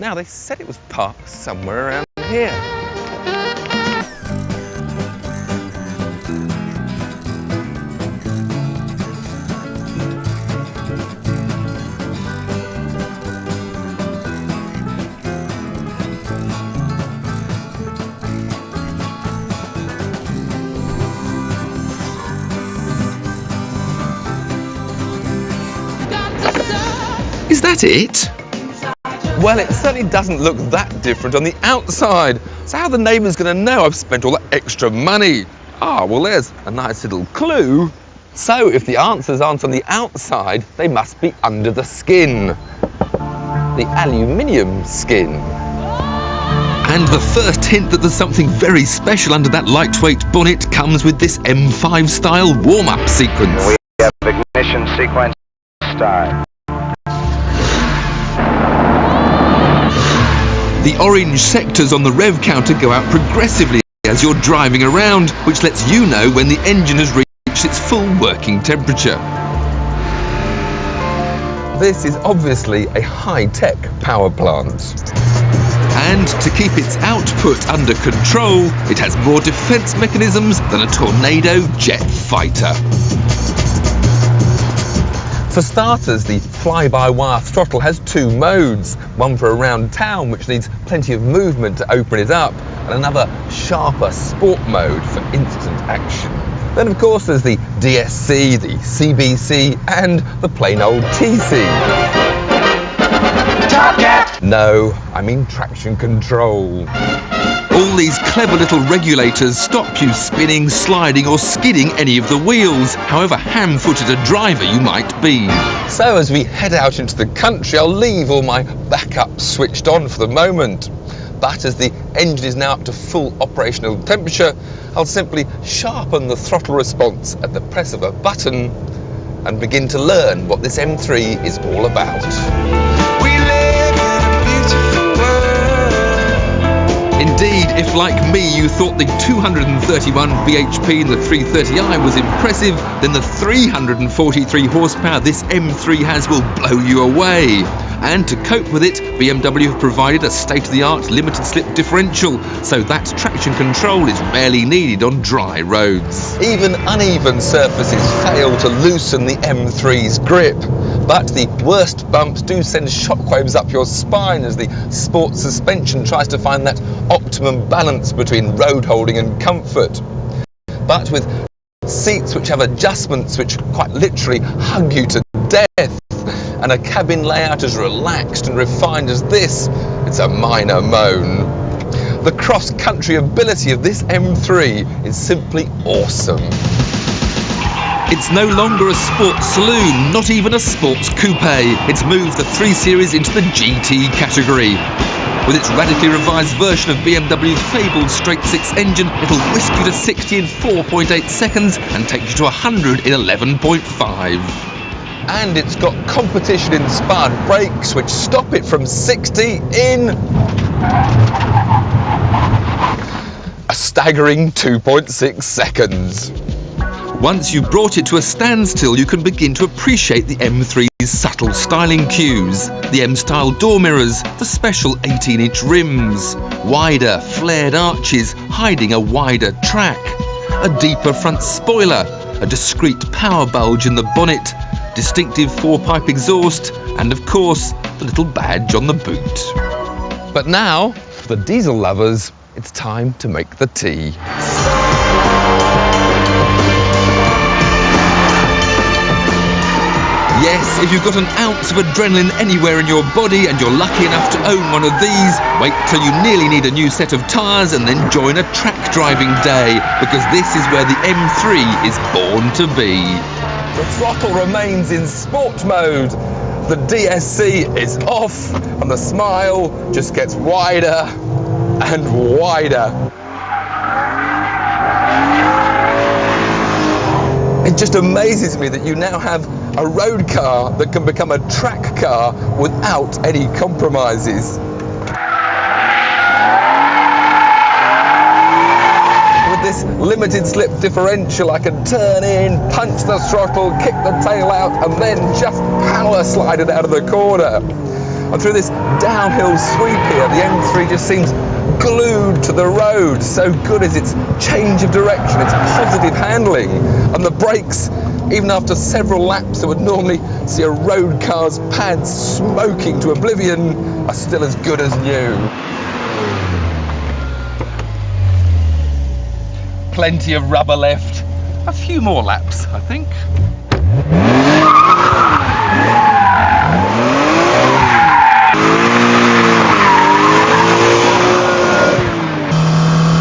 Now, they said it was parked somewhere around here. Is that it? Well, it certainly doesn't look that different on the outside. So how are the neighbours going to know I've spent all that extra money? Ah, well, there's a nice little clue. So if the answers aren't on the outside, they must be under the skin. The aluminium skin. And the first hint that there's something very special under that lightweight bonnet comes with this M5 style warm-up sequence. We have ignition sequence start. The orange sectors on the rev counter go out progressively as you're driving around, which lets you know when the engine has reached its full working temperature. This is obviously a high-tech power plant. And to keep its output under control, it has more defense mechanisms than a Tornado jet fighter. For starters, the fly-by-wire throttle has two modes, one for around town, which needs plenty of movement to open it up, and another sharper sport mode for instant action. Then of course there's the DSC, the CBC, and the plain old TC. No, I mean traction control. All these clever little regulators stop you spinning, sliding or skidding any of the wheels, however ham-footed a driver you might be. So as we head out into the country, I'll leave all my backups switched on for the moment. But as the engine is now up to full operational temperature, I'll simply sharpen the throttle response at the press of a button and begin to learn what this M3 is all about. Indeed, if like me you thought the 231 bhp in the 330i was impressive, then the 343 horsepower this M3 has will blow you away. And to cope with it, BMW have provided a state-of-the-art limited slip differential, so that traction control is rarely needed on dry roads. Even uneven surfaces fail to loosen the M3's grip. But the worst bumps do send shockwaves up your spine as the sport suspension tries to find that optimum balance between road holding and comfort. But with seats which have adjustments which quite literally hug you to death, and a cabin layout as relaxed and refined as this, it's a minor moan. The cross-country ability of this M3 is simply awesome. It's no longer a sports saloon, not even a sports coupe. It's moved the 3 Series into the GT category. With its radically revised version of BMW's fabled straight-six engine, it'll whisk you to 60 in 4.8 seconds and take you to 100 in 11.5. And it's got competition-inspired brakes which stop it from 60 in a staggering 2.6 seconds. Once you've brought it to a standstill, you can begin to appreciate the M3's subtle styling cues. The M-style door mirrors, the special 18-inch rims, wider flared arches hiding a wider track, a deeper front spoiler, a discreet power bulge in the bonnet, distinctive 4-pipe exhaust, and of course, the little badge on the boot. But now, for the diesel lovers, it's time to make the tea. Yes, if you've got an ounce of adrenaline anywhere in your body and you're lucky enough to own one of these, wait till you nearly need a new set of tyres and then join a track driving day, because this is where the M3 is born to be. The throttle remains in sport mode, the DSC is off, and the smile just gets wider and wider. It just amazes me that you now have a road car that can become a track car without any compromises. With this limited slip differential, I can turn in, punch the throttle, kick the tail out, and then just power slide it out of the corner. And through this downhill sweep here, the M3 just seems glued to the road. So good is its change of direction, its positive handling, and the brakes, even after several laps that would normally see a road car's pads smoking to oblivion, are still as good as new. Plenty of rubber left. A few more laps, I think.